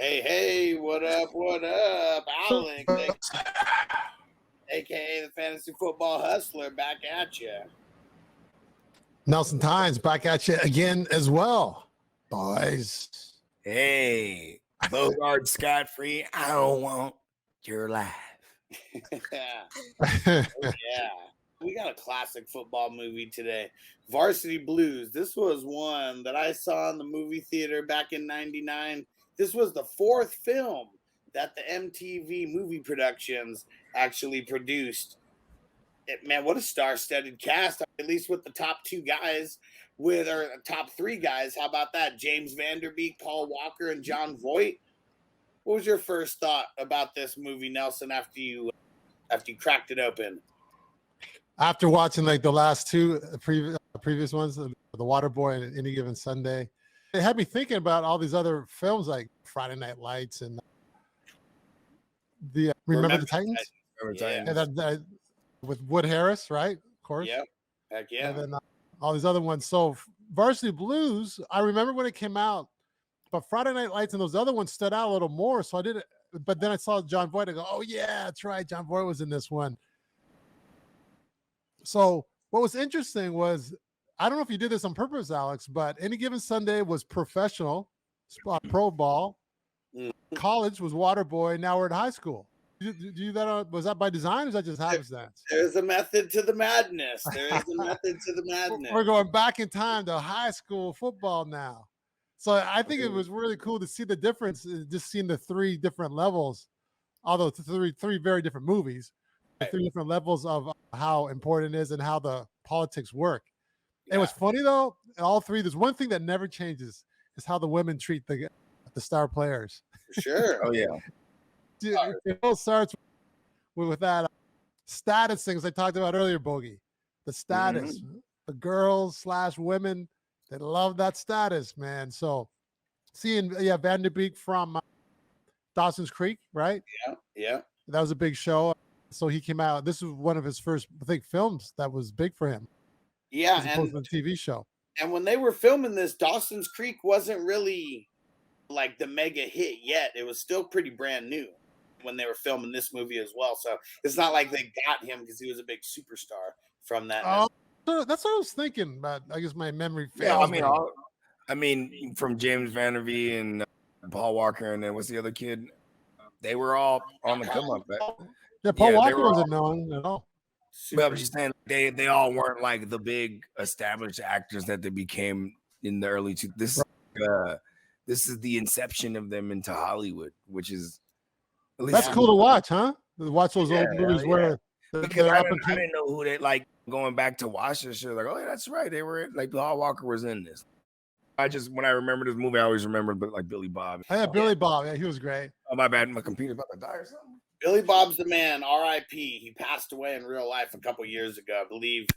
Hey, what up, Alex, aka the Fantasy Football Hustler, back at you. Nelson Tynes back at you again as well, boys. Hey, Bogard scot-free. I don't want your life. Yeah. We got a classic football movie today, Varsity Blues. This was one that I saw in the movie theater back in '99. This was the fourth film that the MTV Movie Productions actually produced. Man, what a star-studded cast, at least with the top two guys, or top three guys. How about that? James Van Der Beek, Paul Walker, and Jon Voight. What was your first thought about this movie, Nelson, after you cracked it open? After watching like the last two previous ones, The Waterboy and Any Given Sunday, it had me thinking about all these other films like Friday Night Lights and the Remember the Titans? Yeah. And with Wood Harris, right? Of course. Yep. Heck yeah. And then all these other ones. So Varsity Blues, I remember when it came out, but Friday Night Lights and those other ones stood out a little more. So I did it, but then I saw Jon Voight. I go, oh yeah, that's right. Jon Voight was in this one. So what was interesting was, I don't know if you did this on purpose, Alex, but Any Given Sunday was professional, pro ball. College was Waterboy. Now we're at high school. Was that by design or was that just happenstance? There's a method to the madness. We're going back in time to high school football now. So I think it was really cool to see the difference, just seeing the three different levels, although three very different movies, three different levels of how important it is and how the politics work. Yeah. It was funny though, all three, there's one thing that never changes is how the women treat the star players. Sure. Oh yeah. Dude, it all starts with that status things I talked about earlier, Bogey. The status, the girls / women, they love that status, man. So seeing Van Der Beek from Dawson's Creek, right? Yeah. That was a big show. So he came out. This was one of his first, I think, films that was big for him. Yeah, as opposed to the TV show. And when they were filming this, Dawson's Creek wasn't really like the mega hit yet. It was still pretty brand new when they were filming this movie as well. So it's not like they got him because he was a big superstar from that. So that's what I was thinking, but I guess my memory fails. Yeah, I mean, from James Van Der Beek and Paul Walker, and then what's the other kid? They were all on the come up. Yeah, Paul Walker wasn't known at all. But I'm just saying they all weren't like the big established actors that they became in the early 2000s. This is the inception of them into Hollywood, which is that's cool to watch, huh? To watch those old movies where because I didn't know who they like going back to watch this shit. Like, oh yeah, that's right. They were like Paul Walker was in this. When I remember this movie, I always remember like Billy Bob. Oh, yeah, Billy Bob. Yeah, he was great. Oh my bad, my computer's about to die or something. Billy Bob's the man. R.I.P. He passed away in real life a couple years ago, I believe.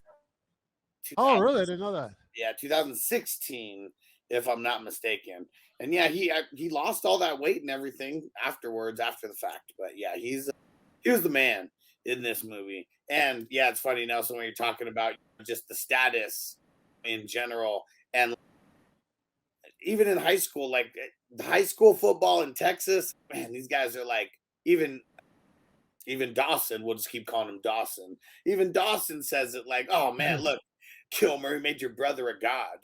Oh, really? I didn't know that. Yeah, 2016, if I'm not mistaken. And yeah, he lost all that weight and everything afterwards, after the fact. But yeah, he was the man in this movie. And yeah, it's funny, Nelson, when you're talking about just the status in general, and even in high school, like the high school football in Texas, man, these guys are like even Dawson, we'll just keep calling him Dawson. Even Dawson says it like, oh man, look, Kilmer made your brother a god.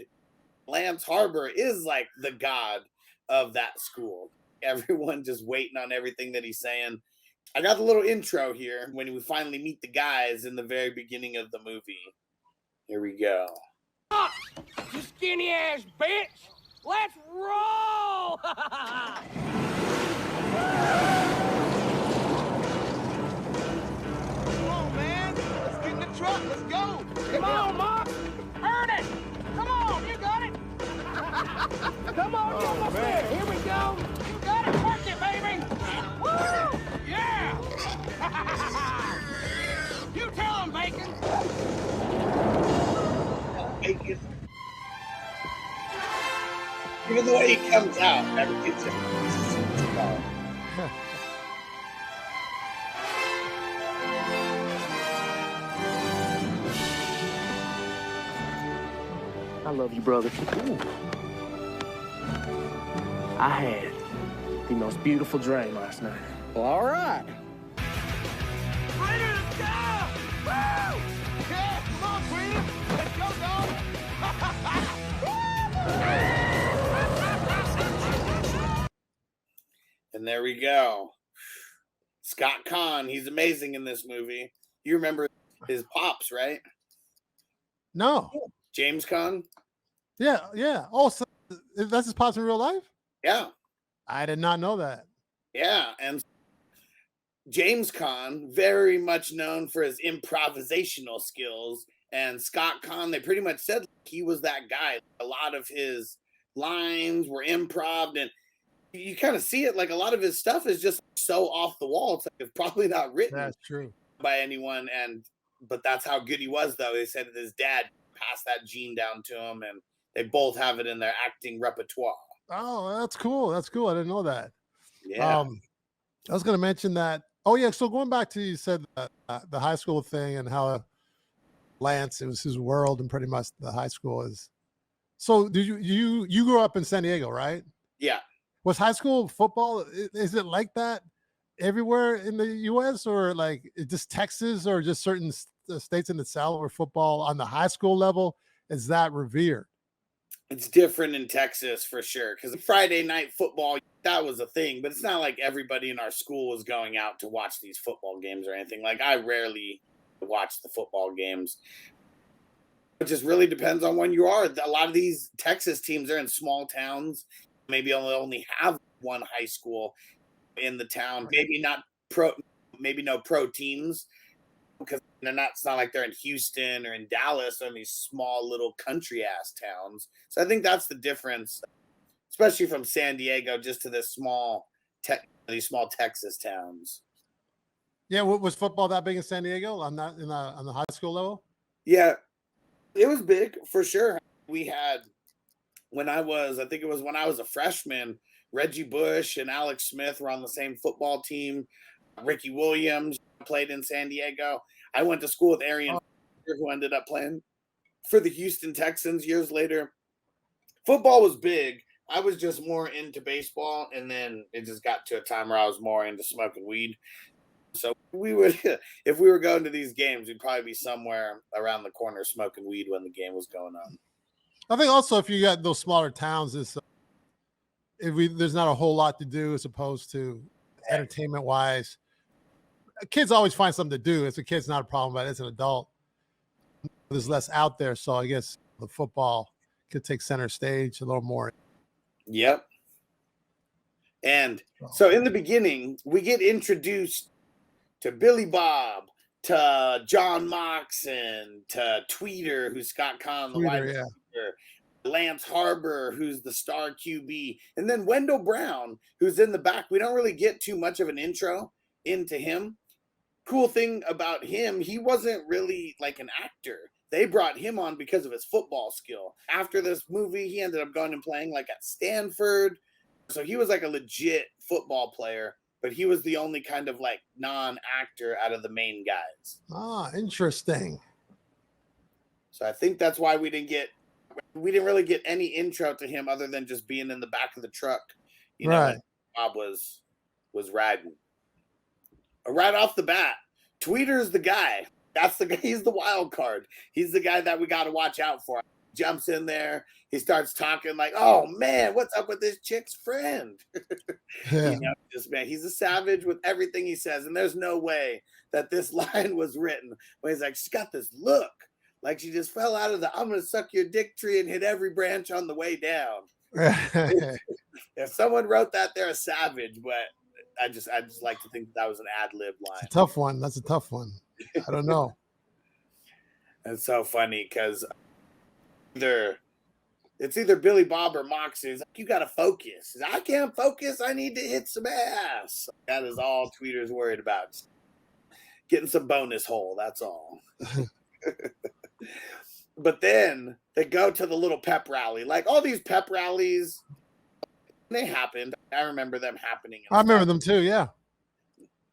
Lance Harbor is like the god of that school. Everyone just waiting on everything that he's saying. I got the little intro here when we finally meet the guys in the very beginning of the movie. Here we go. You skinny ass bitch! Let's roll! Truck, let's go! Come on, Mark! Earn it! Come on, you got it! Come on, you almost there! Here we go! You got it! Work it, baby! Woo! Yeah! You tell him, Bacon! Bacon. Even the way he comes out, everything's I love you, brother. Ooh. I had the most beautiful drain last night. Well, all right. Ready to go! Woo! Yeah, come on, Freedom! Let's go, dog! And there we go. Scott Caan, he's amazing in this movie. You remember his pops, right? No. James Caan? Yeah. Oh, so that's his pops in real life? Yeah. I did not know that. Yeah, and James Caan, very much known for his improvisational skills, and Scott Caan, they pretty much said he was that guy. A lot of his lines were improv, and you kind of see it, like a lot of his stuff is just so off the wall. It's like it's probably not written That's true by anyone, but that's how good he was, though. They said that his dad passed that gene down to him, and they both have it in their acting repertoire. Oh, that's cool. I didn't know that. Yeah. I was going to mention that. Oh, yeah. So going back to, you said the high school thing and how Lance, it was his world, and pretty much the high school is. So did you grew up in San Diego, right? Yeah. Was high school football, is it like that everywhere in the U.S., or like just Texas, or just certain states in the South where football on the high school level is that revered? It's different in Texas for sure, because Friday night football, that was a thing, but it's not like everybody in our school was going out to watch these football games or anything. Like, I rarely watch the football games. It just really depends on when you are. A lot of these Texas teams are in small towns. Maybe only have one high school in the town. Maybe no pro teams, because it's not like they're in Houston or in Dallas or in these small little country ass towns. So I think that's the difference, especially from San Diego just to this these small Texas towns. Yeah, was football that big in San Diego on the high school level? Yeah, it was big for sure. We had, I think it was when I was a freshman, Reggie Bush and Alex Smith were on the same football team. Ricky Williams played in San Diego. I went to school with Arian, who ended up playing for the Houston Texans years later. Football was big. I was just more into baseball, and then it just got to a time where I was more into smoking weed. So if we were going to these games, we'd probably be somewhere around the corner smoking weed when the game was going on. I think also if you got those smaller towns, there's not a whole lot to do as opposed to entertainment wise. Kids always find something to do. As a kid's not a problem, but as an adult, there's less out there. So I guess the football could take center stage a little more. Yep. And so in the beginning, we get introduced to Billy Bob, to John Moxon, to Tweeter, who's Scott Caan, the wide receiver, Lance Harbor, who's the star QB, and then Wendell Brown, who's in the back. We don't really get too much of an intro into him. Cool thing about him, he wasn't really like an actor. They brought him on because of his football skill. After this movie, he ended up going and playing like at Stanford. So he was like a legit football player, but he was the only kind of like non-actor out of the main guys. Ah, interesting. So I think that's why we didn't really get any intro to him other than just being in the back of the truck. You know, right. Bob was riding. Right off the bat, Tweeter's the guy. That's the guy. He's the wild card. He's the guy that we got to watch out for. Jumps in there. He starts talking like, "Oh man, what's up with this chick's friend?" Yeah. You know, he's a savage with everything he says, and there's no way that this line was written when he's like, "She's got this look like she just fell out of the I'm gonna suck your dick tree and hit every branch on the way down." If someone wrote that, they're a savage. But I just like to think that was an ad-lib line. It's a tough one. That's a tough one. I don't know. It's so funny because it's either Billy Bob or Moxie. He's like, "You got to focus." He's like, "I can't focus. I need to hit some ass." That is all Tweeter's worried about. Getting some bonus hole. That's all. But then they go to the little pep rally. Like all these pep rallies, they happened. I remember them happening. I remember them too. Yeah.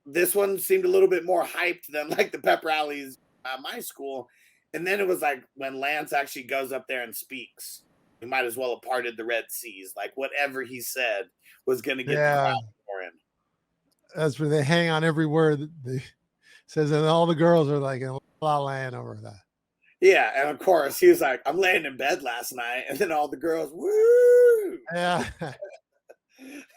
This one seemed a little bit more hyped than like the pep rallies at my school. And then it was like when Lance actually goes up there and speaks. he might as well have parted the Red Seas. Like whatever he said was going to get the Yeah. crowd for him. That's where they hang on every word that they says, and all the girls are like in La La Land over that. Yeah, and of course he was like, "I'm laying in bed last night," and then all the girls, woo! Yeah.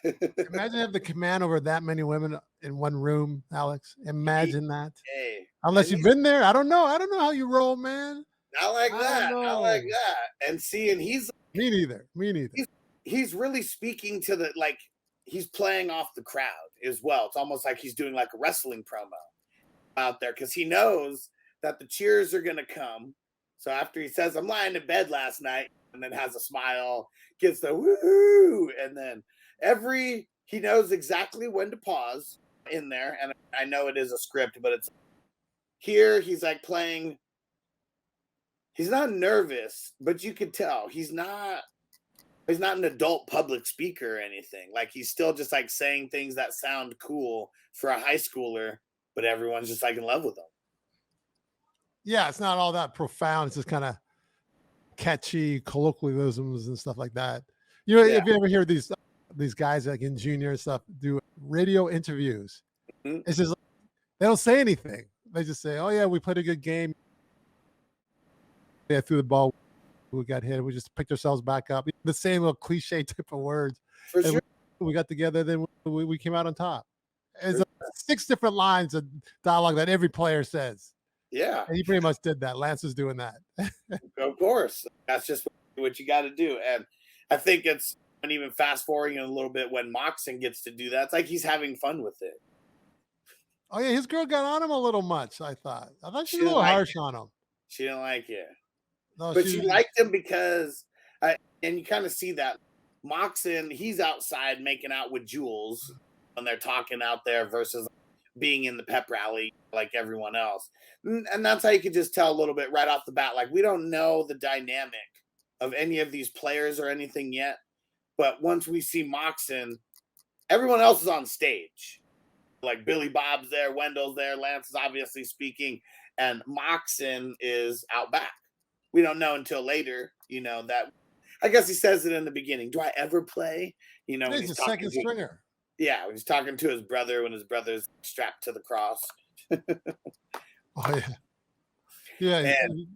Imagine having the command over that many women in one room, Alex. Imagine that. Hey, Unless you've been there, I don't know. I don't know how you roll, man. not like I that. don't Not like know. that. And see, and he's Me neither. Me neither. he's really speaking to the like he's playing off the crowd as well. It's almost like he's doing like a wrestling promo out there because he knows that the cheers are gonna come. So after he says, "I'm lying in bed last night," and then has a smile, gives the woohoo, and then he knows exactly when to pause in there. And I know it is a script, but it's here. He's like playing. He's not nervous, but you could tell he's not an adult public speaker or anything. Like he's still just like saying things that sound cool for a high schooler, but everyone's just like in love with him. Yeah, it's not all that profound. It's just kind of catchy colloquialisms and stuff like that. You know, if you ever hear these guys like in junior and stuff do radio interviews, it's just like, they don't say anything. They just say, "Oh yeah, we played a good game. Yeah, threw the ball, we got hit. We just picked ourselves back up." The same little cliche type of words. For sure. We got together, then we came out on top. It's like 6 different lines of dialogue that every player says. Yeah. And he pretty much did that. Lance is doing that. Of course. That's just what you got to do. And I think it's, and even fast forwarding a little bit when Moxon gets to do that, it's like he's having fun with it. Oh, yeah. His girl got on him a little much, I thought. I thought she was a little harsh on him. She didn't like it. No, but she liked him because, and you kind of see that Moxon, he's outside making out with Jules when they're talking out there versus being in the pep rally like everyone else. And that's how you could just tell a little bit right off the bat. Like, we don't know the dynamic of any of these players or anything yet. But once we see Moxon, everyone else is on stage. Like Billy Bob's there, Wendell's there, Lance is obviously speaking, and Moxon is out back. We don't know until later, that I guess he says it in the beginning. Do I ever play? He's a second stringer. Yeah, he's talking to his brother when his brother's strapped to the cross. Oh yeah, yeah, and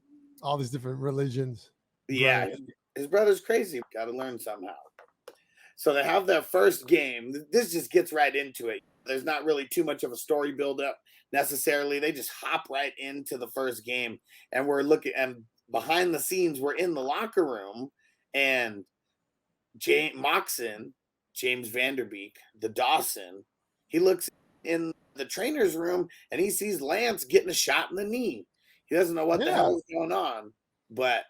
all these different religions. Yeah, right. His brother's crazy. Got to learn somehow. So they have their first game. This just gets right into it. There's not really too much of a story buildup necessarily. They just hop right into the first game, and we're looking. And behind the scenes, we're in the locker room, and Moxon, James Van Der Beek, the Dawson, he looks in the trainer's room and he sees Lance getting a shot in the knee. He doesn't know what the hell is going on, but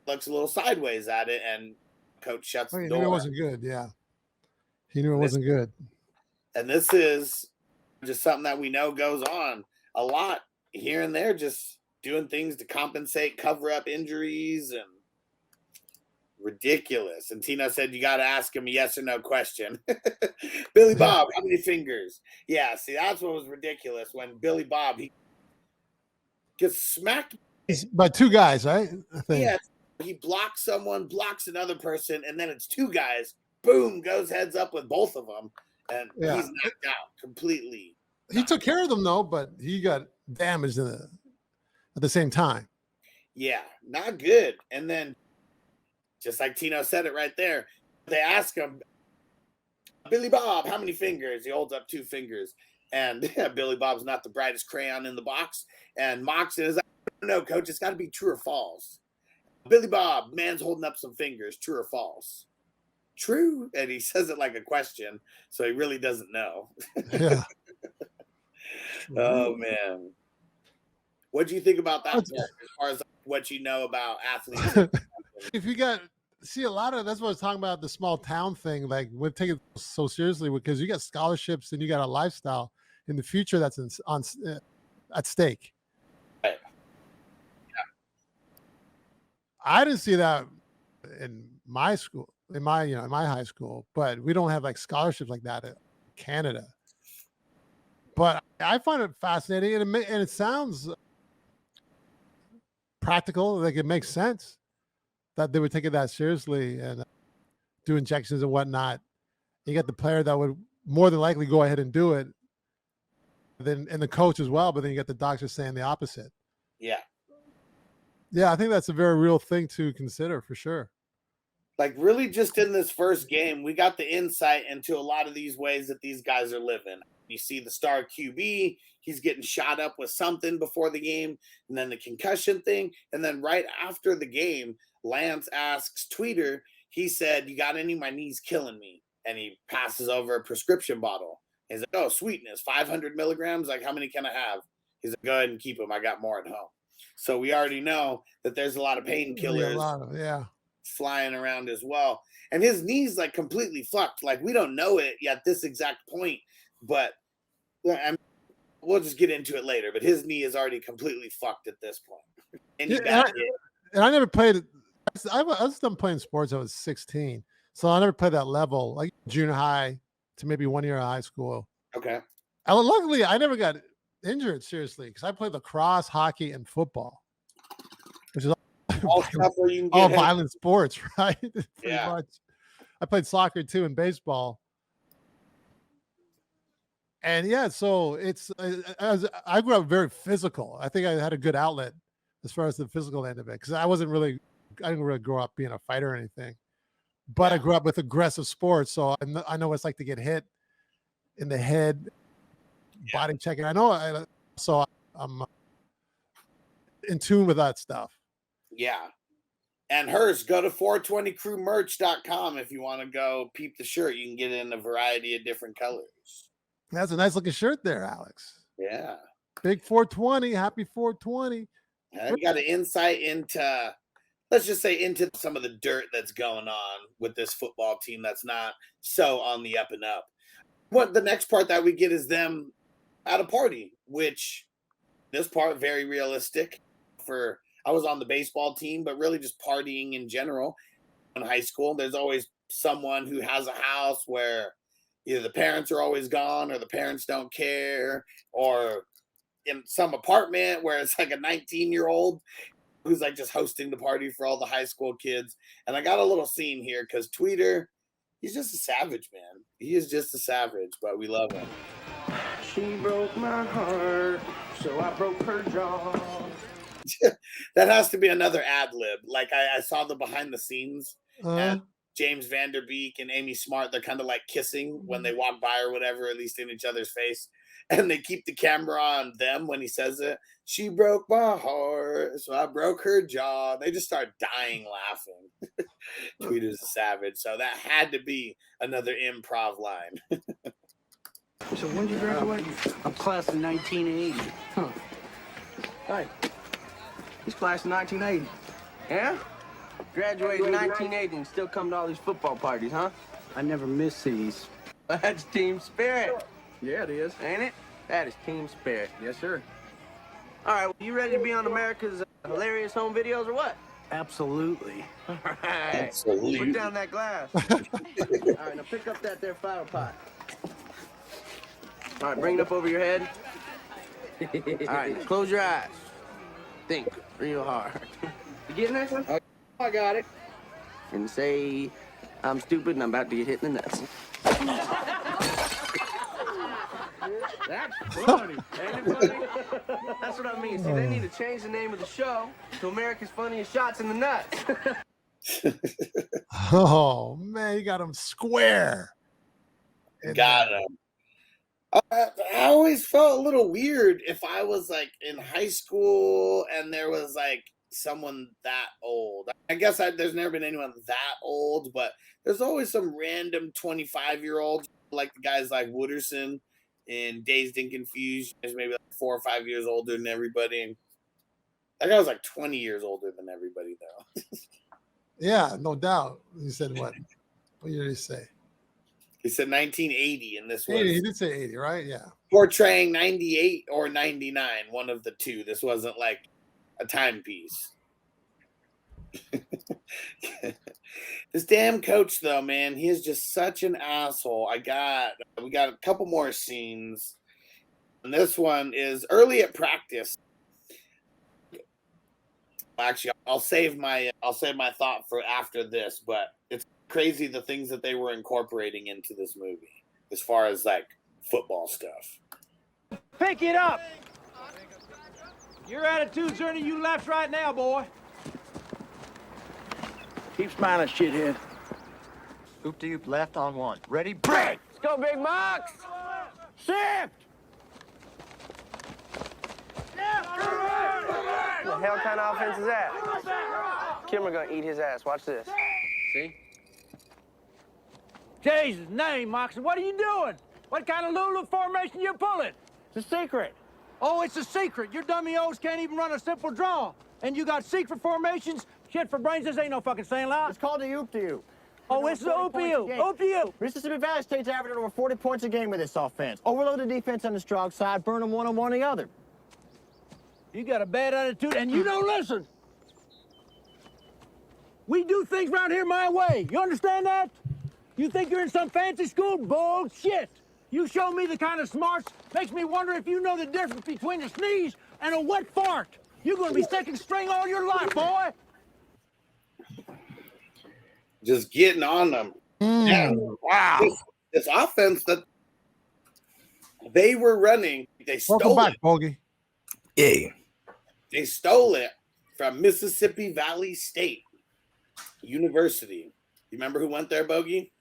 looks a little sideways at it, and coach shuts the door. He knew it wasn't good. Yeah, he knew it wasn't good. And this is just something that we know goes on a lot here and there, just doing things to compensate, cover up injuries, and ridiculous. And Tina said you got to ask him a yes or no question. Billy Bob, how many fingers? Yeah, see, that's what was ridiculous when Billy Bob, he gets smacked by 2 guys, right? Yeah, he blocks someone, blocks another person, and then it's 2 guys. Boom, goes heads up with both of them, and he's knocked out completely. He took care of them though, but he got damaged at the same time. Yeah, not good. And then, just like Tino said it right there, they ask him, Billy Bob, how many fingers? He holds up 2 fingers. And Billy Bob's not the brightest crayon in the box. And Moxon is like, no, coach, it's got to be true or false. Billy Bob, man's holding up some fingers, true or false? True. And he says it like a question, so he really doesn't know. Yeah. Oh, man. What do you think about that part, as far as what you know about athletes? If you see a lot of, that's what I was talking about, the small town thing, like we're taking it so seriously because you got scholarships and you got a lifestyle in the future that's at stake. Right. Yeah. I didn't see that in my school, in my high school, but we don't have like scholarships like that in Canada. But I find it fascinating, and it sounds practical, like it makes sense. that they were taking that seriously and do injections and whatnot. You got the player that would more than likely go ahead and do it, and the coach as well. But then you got the doctor saying the opposite. Yeah. Yeah, I think that's a very real thing to consider for sure. Like, really, just in this first game, we got the insight into a lot of these ways that these guys are living. You see the star QB, he's getting shot up with something before the game, and then the concussion thing. And then right after the game, Lance asks Tweeter, he said, "You got any? My knee's killing me." And he passes over a prescription bottle. He's like, "Oh, sweetness, 500 milligrams. Like, how many can I have?" He's like, "Go ahead and keep them. I got more at home." So we already know that there's a lot of painkillers flying around as well. And his knee's like completely fucked. Like, we don't know it yet this exact point, but we'll just get into it later. But his knee is already completely fucked at this point. And I never played. I was done playing sports. I was 16, so I never played that level, like junior high to maybe 1 year of high school. Okay. Luckily, I never got injured seriously because I played lacrosse, hockey, and football, which is all stuff where you can get violent sports, right? Yeah. Much. I played soccer too and baseball. And yeah, so it's I grew up very physical. I think I had a good outlet as far as the physical end of it because I didn't really grow up being a fighter or anything. But I grew up with aggressive sports, so I know what it's like to get hit in the head, body checking. I know, so I'm in tune with that stuff. Yeah. And hers, go to 420crewmerch.com if you want to go peep the shirt. You can get it in a variety of different colors. That's a nice looking shirt there, Alex. Yeah. Big 420. Happy 420. We got an insight into, let's just say, into some of the dirt that's going on with this football team that's not so on the up and up. What the next part that we get is them at a party, which this part very realistic for. I was on the baseball team, but really just partying in general in high school. There's always someone who has a house where either the parents are always gone or the parents don't care, or in some apartment where it's like a 19-year-old who's like just hosting the party for all the high school kids. And I got a little scene here because Tweeter, he's just a savage, man. He is just a savage, but we love him. She broke my heart, so I broke her jaw. That has to be another ad lib. Like I saw the behind the scenes and James Van Der Beek and Amy Smart, they're kind of like kissing when they walk by or whatever, at least in each other's face. And they keep the camera on them when he says it. She broke my heart, so I broke her jaw. They just start dying laughing. Tweeter's a savage. So that had to be another improv line. So when did you graduate? I'm class of 1980. Huh. Hey. He's class of 1980. Yeah? Graduated in 1980 and still come to all these football parties, huh? I never miss these. That's team spirit. Yeah, it is. Ain't it? That is team spirit. Yes, sir. All right, well, you ready to be on America's hilarious home videos or what? Absolutely. All right. Absolutely. Put down that glass. All right, now pick up that there flower pot. All right, bring it up over your head. All right, close your eyes. Think real hard. You getting that, son? I got it. And say, I'm stupid and I'm about to get hit in the nuts. That's funny. Ain't it funny? That's what I mean. See, they need to change the name of the show to America's Funniest Shots in the Nuts. Oh, man, you got him square. Got him. I always felt a little weird if I was like in high school and there was like someone that old. I guess there's never been anyone that old, but there's always some random 25-year-old, like the guys like Wooderson in Dazed and Confused. He's maybe like 4 or 5 years older than everybody. And that guy was like 20 years older than everybody, though. Yeah, no doubt. He said what? What did he say? He said 1980, and this was 80. He did say 80, right? Yeah. Portraying 98 or 99, one of the two. This wasn't like a timepiece. This damn coach, though, man, he is just such an asshole. We got a couple more scenes, and this one is early at practice. Actually, I'll save my thought for after this, but it's crazy the things that they were incorporating into this movie as far as like football stuff. Pick it up. Your attitude's earning you laps right now, boy. Keep smiling, shithead. Oop to oop, left on one. Ready, break! Let's go, Big Mox! Shift! What the hell kind of offense is that? Kimmer gonna eat his ass. Watch this. See? Jesus' name, Moxon, what are you doing? What kind of Lulu formation you pulling? It's a secret. Oh, it's a secret. Your dummy O's can't even run a simple draw. And you got secret formations? Shit for brains, this ain't no fucking saying loud. It's called the oop to oop. Oh, it's the oop-to-oop. Oop-to-oop. Mississippi Valley State's averaging over 40 points a game with this offense. Overload the defense on the strong side, burn them one-on-one the other. You got a bad attitude, and you don't listen. We do things around here my way. You understand that? You think you're in some fancy school? Bullshit. You show me the kind of smarts makes me wonder if you know the difference between a sneeze and a wet fart. You're going to be second string all your life, boy. Just getting on them. Yeah. Wow. This offense that they were running, they stole Welcome back, it. Bogey. Yeah. They stole it from Mississippi Valley State University. You remember who went there, Bogey?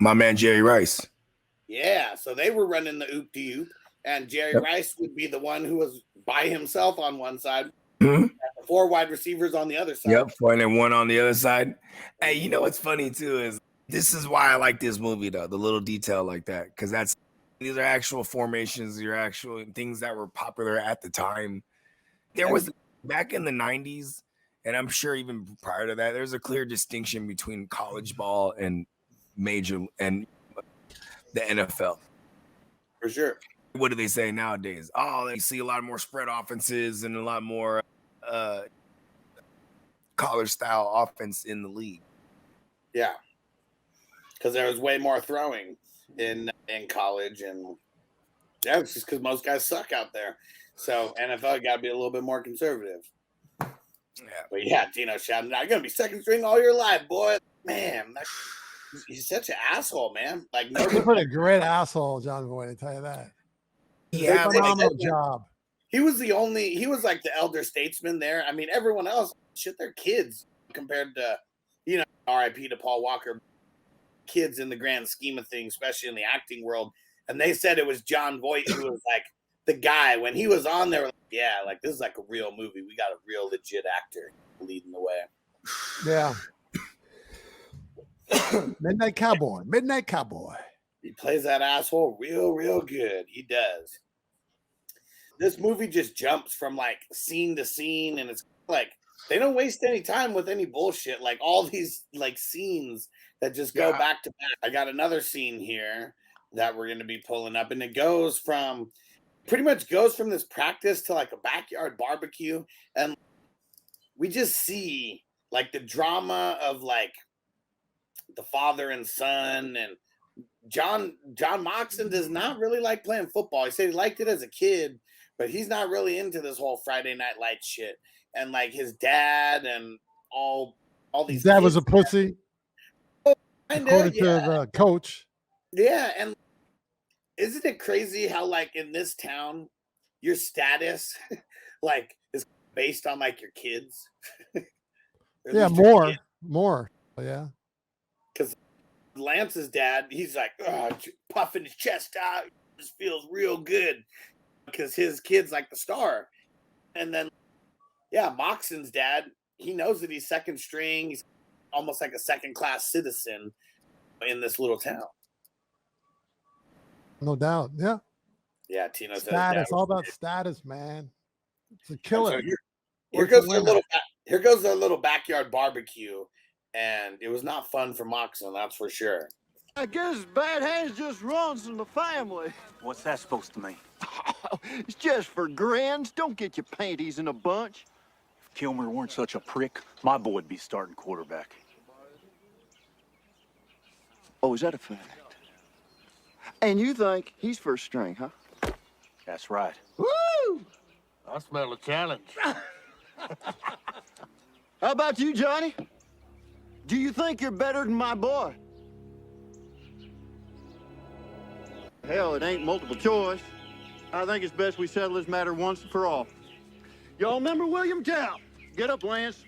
My man Jerry Rice. Yeah, so they were running the oop-de-oop, and Jerry Rice would be the one who was by himself on one side, and the 4 wide receivers on the other side. Yep, and one on the other side. Hey, you know what's funny too is this is why I like this movie though, the little detail like that, because these are actual formations, these are actual things that were popular at the time. There was back in the 90s, and I'm sure even prior to that, there's a clear distinction between college ball and major and the NFL. For sure. What do they say nowadays? Oh, they see a lot more spread offenses and a lot more college style offense in the league. Yeah, because there was way more throwing in college, and yeah, it's just because most guys suck out there. So NFL got to be a little bit more conservative. Yeah, but yeah, Dino shouting, "You're gonna be second string all your life, boy." Man, he's such an asshole, man. Like, He put a great asshole, Jon Voight. I tell you that. Yeah, phenomenal job. He was like the elder statesman there. I mean, everyone else, shit, they're kids compared to, RIP to Paul Walker, kids in the grand scheme of things, especially in the acting world. And they said it was Jon Voight who was like the guy when he was on there. Like, yeah, like this is like a real movie. We got a real legit actor leading the way. Yeah. Midnight Cowboy. He plays that asshole real good. He does. This movie just jumps from like scene to scene, and it's like they don't waste any time with any bullshit. Like all these like scenes that just go back to back. I got another scene here that we're going to be pulling up, and it pretty much goes from this practice to like a backyard barbecue, and we just see like the drama of like the father and son. And John Moxon does not really like playing football. He said he liked it as a kid, but he's not really into this whole Friday Night Lights shit. And like his dad and all these. His dad was a pussy. According to the coach. Yeah, and isn't it crazy how like in this town, your status like is based on like your kids? Yeah, more. Yeah. Because Lance's dad, he's like puffing his chest out, just feels real good because his kid's like the star. And then, yeah, Moxon's dad, he knows that he's second string. He's almost like a second-class citizen in this little town. No doubt. Yeah. Yeah, Tino says status, all about status, man. It's a killer. So here goes their little backyard barbecue, and it was not fun for Moxon, that's for sure. I guess bad hands just runs in the family. What's that supposed to mean? It's just for grins. Don't get your panties in a bunch. If Kilmer weren't such a prick, my boy'd be starting quarterback. Oh, is that a fact? And you think he's first string, huh? That's right. Woo! I smell a challenge. How about you, Johnny? Do you think you're better than my boy? Hell, it ain't multiple choice. I think it's best we settle this matter once and for all. Y'all remember Williamtown? Get up, Lance.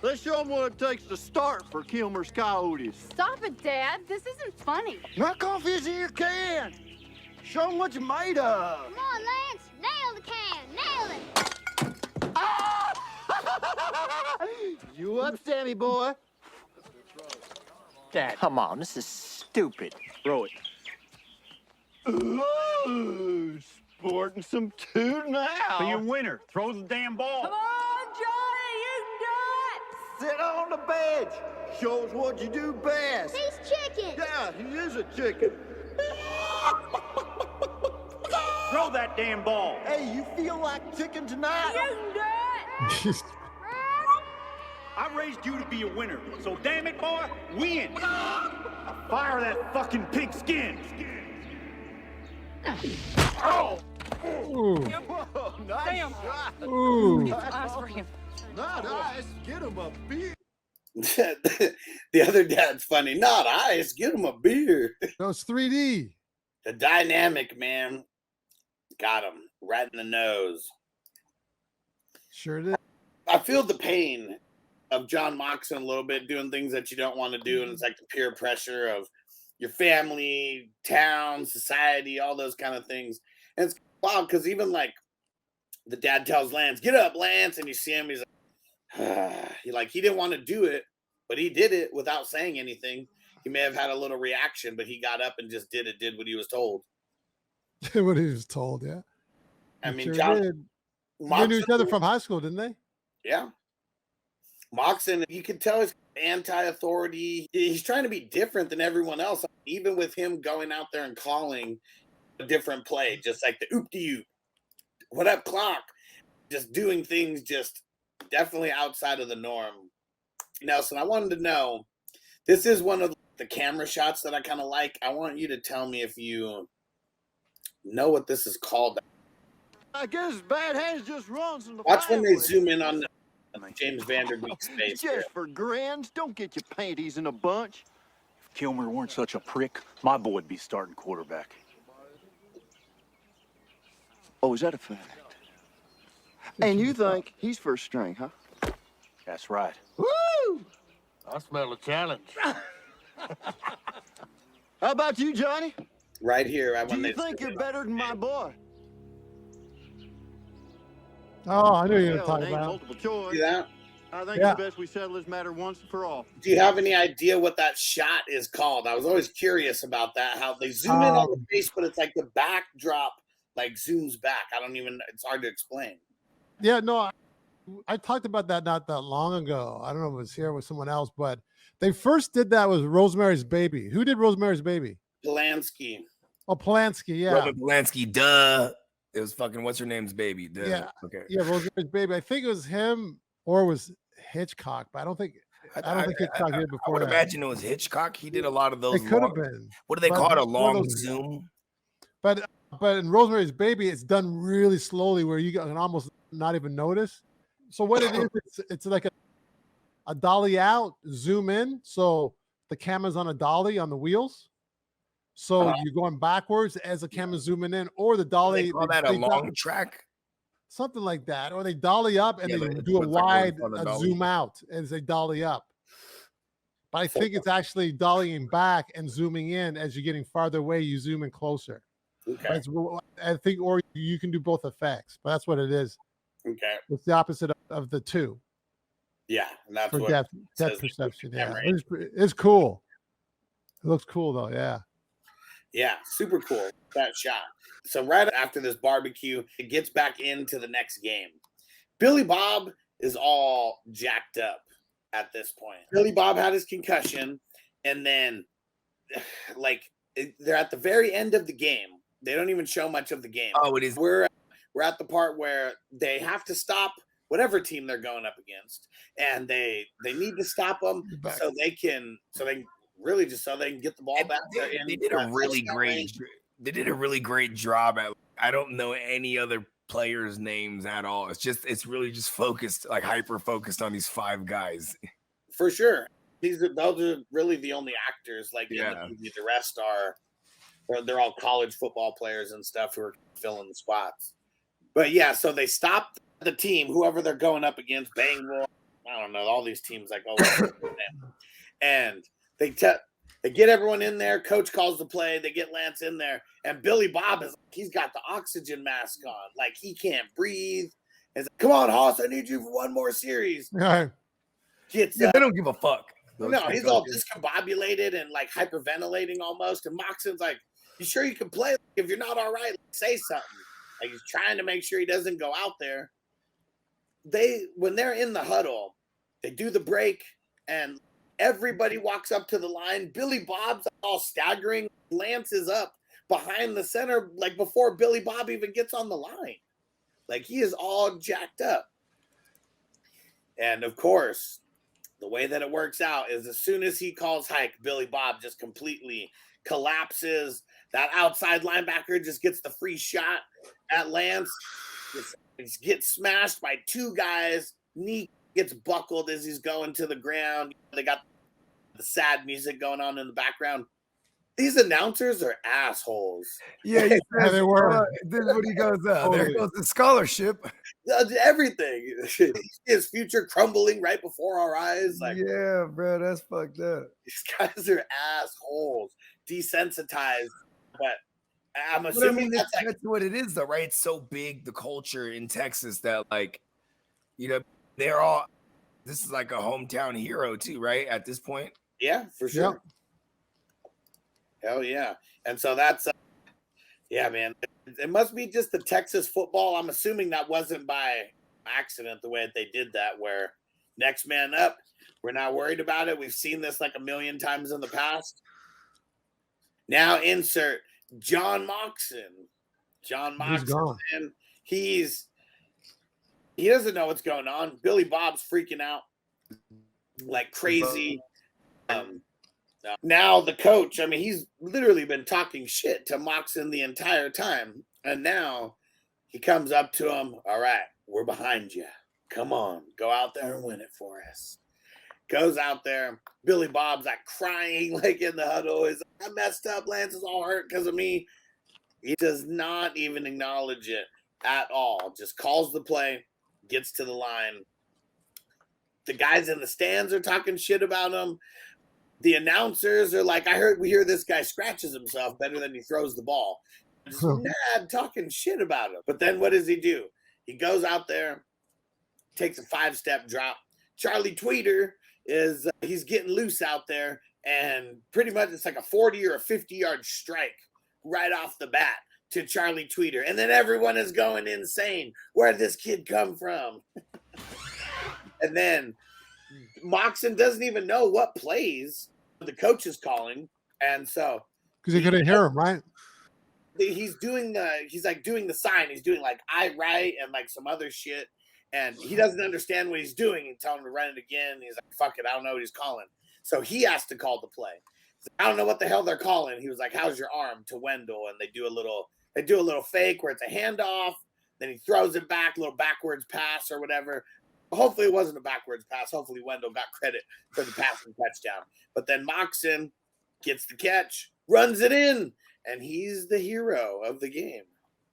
Let's show them what it takes to start for Kilmer's Coyotes. Stop it, Dad. This isn't funny. Knock off his ear can. Show them what you're made of. Come on, Lance. Nail the can. Nail it. You up, Sammy boy? Dad, come on, this is stupid. Throw it. Ooh, sporting some two now. Be a winner. Throw the damn ball. Come on, Johnny. You can Sit on the bench. Show us what you do best. He's chicken. Yeah, he is a chicken. Throw that damn ball. Hey, you feel like chicken tonight? do it. You can do it. I raised you to be a winner, so damn it, boy, win. Now fire that fucking pigskin. Oh! Ooh. Whoa, nice Damn. shot. Ooh. Eyes for him. Not ice. Get him a beer. The other dad's funny. Not ice. Get him a beer. That was 3D. The dynamic, man. Got him right in the nose. Sure did. I feel the pain of John Moxon a little bit, doing things that you don't want to do. And it's like the peer pressure of your family, town, society, all those kind of things. And it's wild because even like the dad tells Lance, get up, Lance. And you see him, he's like, he didn't want to do it, but he did it without saying anything. He may have had a little reaction, but he got up and just did what he was told. What he was told, yeah. I mean, Sure John, did. They Moxon, knew each other from high school, didn't they? yeah. Moxon, you could tell he's anti-authority. He's trying to be different than everyone else. Even with him going out there and calling a different play, just like the oop-de-oop, what up, clock? Just doing things just definitely outside of the norm. Nelson, I wanted to know, this is one of the camera shots that I kind of like. I want you to tell me if you know what this is called. I guess bad hands just runs in the Watch when they fireplace. zoom in on James Van Der Beek's face. Just for grins, don't get your panties in a bunch. If Kilmer weren't such a prick, my boy'd be starting quarterback. Oh, is that a fact? And you think he's first string, huh? That's right. Woo! I smell a challenge. How about you, Johnny? Right here. Do you think you're better than my boy? Oh, I knew you were Hell, talking it ain't about. multiple choice. See that? I think Yeah. it's best we settle this matter once and for all. Do you have any idea what that shot is called? I was always curious about that, how they zoom in on the face, but it's like the backdrop like zooms back. It's hard to explain. Yeah, no, I talked about that not that long ago. I don't know if it was here with someone else, but they first did that with Rosemary's Baby. Who did Rosemary's Baby? Polanski. Oh, Polanski, yeah. Roman Polanski, duh. It was fucking what's her name's baby. Duh. Yeah. Okay. Yeah, Rosemary's Baby. I think it was him or it was Hitchcock, but I don't think Hitchcock did it I before would that. imagine it was Hitchcock. He did a lot of those. It could have long- been. What do they But call it? A one of long those- zoom? But in Rosemary's Baby, it's done really slowly where you can almost not even notice. So what it is, it's like a dolly out, zoom in. So the camera's on a dolly on the wheels. So you're going backwards as the camera's zooming in, or the dolly. They call that a they long track. something like that, or they dolly up and Yeah, they but do a what's that wide called, a dolly? zoom out as they dolly up. But I think it's actually dollying back and zooming in as you're getting farther away. You zoom in closer. Okay. But I think, or you can do both effects, but that's what it is. Okay. It's the opposite of the two Yeah. And that's for what depth says perception. Yeah, camera. it's cool. It looks cool though. Yeah. Yeah, super cool, that shot. So right after this barbecue, it gets back into the next game. Billy Bob is all jacked up at this point. Billy Bob had his concussion, and then they're at the very end of the game. They don't even show much of the game. Oh, it is. We're at the part where they have to stop whatever team they're going up against, and they need to stop them so they can really just so they can get the ball back. They did a really great. They did a really great job at. I don't know any other players' names at all. It's really just focused, like hyper focused on these 5 guys. For sure. Those are really the only actors in the movie. The rest they're all college football players and stuff who are filling the spots. But yeah, so they stopped the team, whoever they're going up against, Bangor, I don't know, all these teams and they get everyone in there. Coach calls the play. They get Lance in there, and Billy Bob he's got the oxygen mask on, like he can't breathe. He's like, "Come on, Hoss, I need you for one more series." Right. They don't give a fuck. No, he's all discombobulated and like hyperventilating almost. And Moxon's like, "You sure you can play? If you're not all right, say something." Like he's trying to make sure he doesn't go out there. When they're in the huddle, they do the break and everybody walks up to the line. Billy Bob's all staggering. Lance is up behind the center, like before Billy Bob even gets on the line. Like he is all jacked up. And of course, the way that it works out is as soon as he calls hike, Billy Bob just completely collapses. That outside linebacker just gets the free shot at Lance. He gets smashed by 2 guys. Knee gets buckled as he's going to the ground. They got the sad music going on in the background. These announcers are assholes. Yeah, they were. This is what he goes, there goes the scholarship. Everything. His future crumbling right before our eyes. Like, yeah, bro, that's fucked up. These guys are assholes. Desensitized. But I'm assuming that's what it is, though, right? It's so big, the culture in Texas, that, like, they're all, this is like a hometown hero, too, right? At this point. Yeah, for sure. Yep. Hell yeah. And so that's, yeah, man. It must be just the Texas football. I'm assuming that wasn't by accident the way that they did that, where next man up, we're not worried about it. We've seen this like a million times in the past. Now insert John Moxon. John Moxon. He doesn't know what's going on. Billy Bob's freaking out like crazy. Now the coach, I mean, he's literally been talking shit to Moxon the entire time. And now he comes up to him. "All right, we're behind you. Come on, go out there and win it for us." Goes out there. Billy Bob's like crying, like in the huddle. He's like, "I messed up. Lance is all hurt because of me." He does not even acknowledge it at all. Just calls the play, gets to the line. The guys in the stands are talking shit about him. The announcers are like, we hear this guy scratches himself better than he throws the ball. Just mad talking shit about him. But then what does he do? He goes out there, takes a 5-step drop. Charlie Tweeter he's getting loose out there, and pretty much it's like a 40 or a 50-yard strike right off the bat to Charlie Tweeter. And then everyone is going insane. Where did this kid come from? And then Moxon doesn't even know what plays the coach is calling. And so because he couldn't hear him, right? He's doing the sign. He's doing like I write and like some other shit. And he doesn't understand what he's doing. He tells him to run it again. He's like, "Fuck it, I don't know what he's calling." So he has to call the play. "I don't know what the hell they're calling." He was like, "How's your arm?" to Wendell, and they do a little fake where it's a handoff. Then he throws it back, a little backwards pass or whatever. Hopefully it wasn't a backwards pass. Hopefully Wendell got credit for the passing touchdown. But then Moxon gets the catch, runs it in, and he's the hero of the game.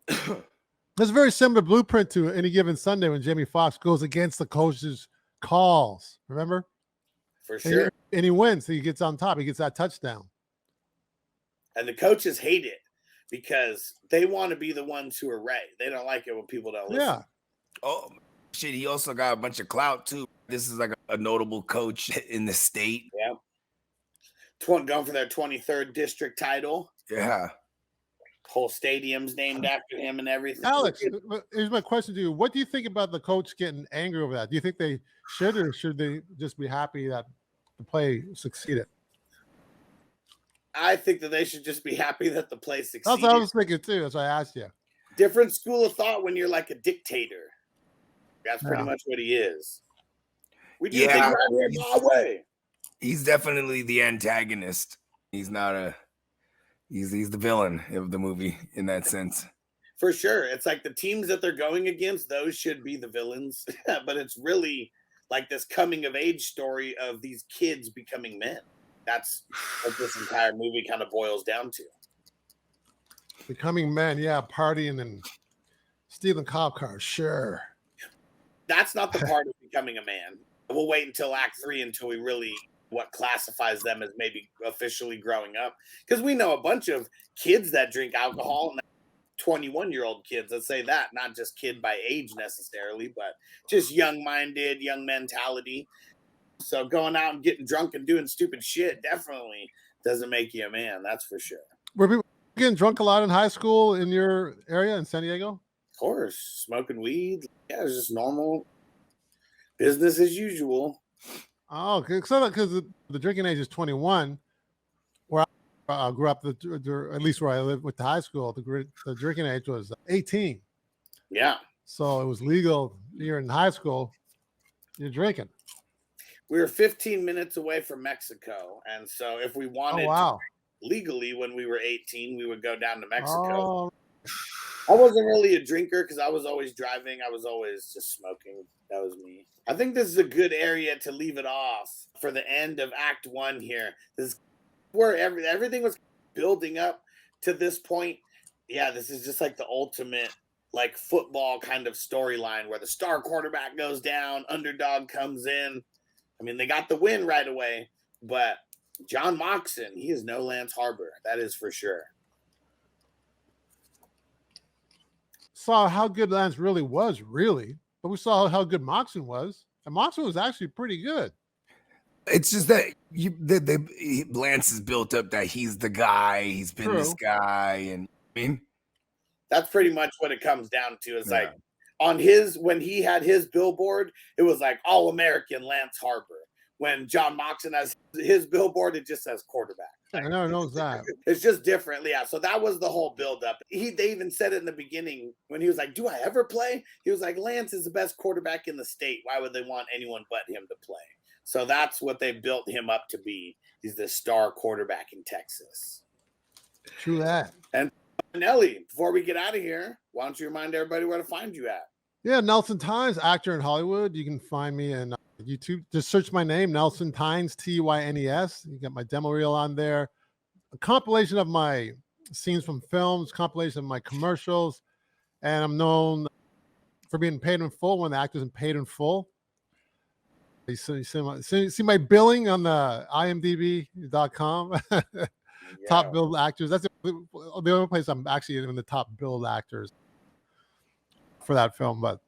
It's a very similar blueprint to Any Given Sunday when Jamie Foxx goes against the coach's calls. Remember? For sure. And he wins. So he gets on top. He gets that touchdown. And the coaches hate it because they want to be the ones who are right. They don't like it when people don't listen. Yeah. Oh, shit. He also got a bunch of clout, too. This is like a notable coach in the state. Yeah. Going for their 23rd district title. Yeah. Whole stadium's named after him and everything. Alex, here's my question to you. What do you think about the coach getting angry over that? Do you think they should, or should they just be happy that the play succeeded? I think that they should just be happy that the play succeeded. That's what I was thinking too. That's why I asked you. Different school of thought when you're like a dictator. That's pretty much what he is. We do things right here my way. He's definitely the antagonist. He's not he's the villain of the movie in that sense. For sure. It's like the teams that they're going against, those should be the villains. But it's really like this coming of age story of these kids becoming men. That's what this entire movie kind of boils down to. Becoming men, yeah, partying and stealing cop cars, sure. That's not the part of becoming a man. We'll wait until Act 3 until we really what classifies them as maybe officially growing up. Because we know a bunch of kids that drink alcohol, and 21-year-old kids, let's say that, not just kid by age necessarily, but just young-minded, young mentality. So going out and getting drunk and doing stupid shit definitely doesn't make you a man, that's for sure. Were people getting drunk a lot in high school in your area in San Diego? Of course, smoking weed. Yeah, it's just normal business as usual. Oh, because the drinking age is 21. Where I grew up, at least where I lived with the high school, the drinking age was 18. Yeah. So it was legal. You're in high school, you're drinking. We were 15 minutes away from Mexico. And so if we wanted to legally when we were 18, we would go down to Mexico. I wasn't really a drinker because I was always driving. I was always just smoking. That was me. I think this is a good area to leave it off for the end of Act 1 here. This is where everything was building up to this point. Yeah, this is just like the ultimate like football kind of storyline where the star quarterback goes down, underdog comes in. I mean, they got the win right away, but John Moxon, he is no Lance Harbor. That is for sure. Saw how good Lance really was, but we saw how good Moxon was, and Moxon was actually pretty good. It's just that Lance is built up that he's the guy, he's been this guy, and I mean, that's pretty much what it comes down to. It's like when he had his billboard, it was like All-American Lance Harbor. When John Moxon has his billboard, it just says quarterback. I know that. It's just different. Yeah. So that was the whole buildup. They even said it in the beginning when he was like, do I ever play? He was like, Lance is the best quarterback in the state. Why would they want anyone but him to play? So that's what they built him up to be. He's the star quarterback in Texas. True that. And Nelly, before we get out of here, why don't you remind everybody where to find you at? Yeah, Nelson Tynes, actor in Hollywood. You can find me in YouTube. Just search my name, Nelson Tynes, Tynes. You got my demo reel on there. A compilation of my scenes from films, compilation of my commercials. And I'm known for being paid in full, one of the actors in Paid in Full. You see my billing on the imdb.com. Top billed actors. That's the only place I'm actually in the top billed actors for that film. But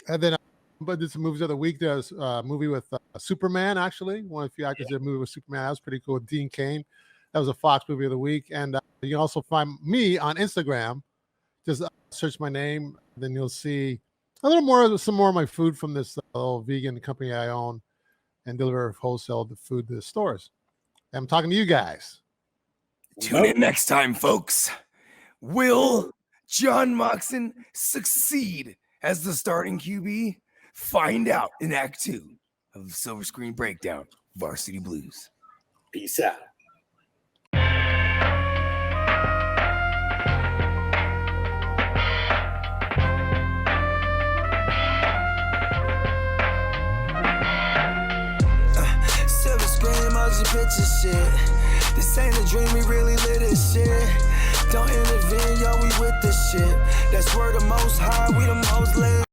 did some movies of the week. There's a movie with Superman, actually. One of the few actors did a movie with Superman. That was pretty cool. With Dean Cain. That was a Fox movie of the week. And you can also find me on Instagram. Just search my name. Then you'll see some more of my food from this little vegan company I own and deliver wholesale the food to the stores. And I'm talking to you guys. Tune in next time, folks. Will John Moxon succeed as the starting QB? Find out in Act 2 of Silver Screen Breakdown, Varsity Blues. Peace out. Silver Screen, motion picture shit. This ain't a dream, we really lit this shit. Don't intervene, yo, we with this shit. That's where the most high, we the most lit.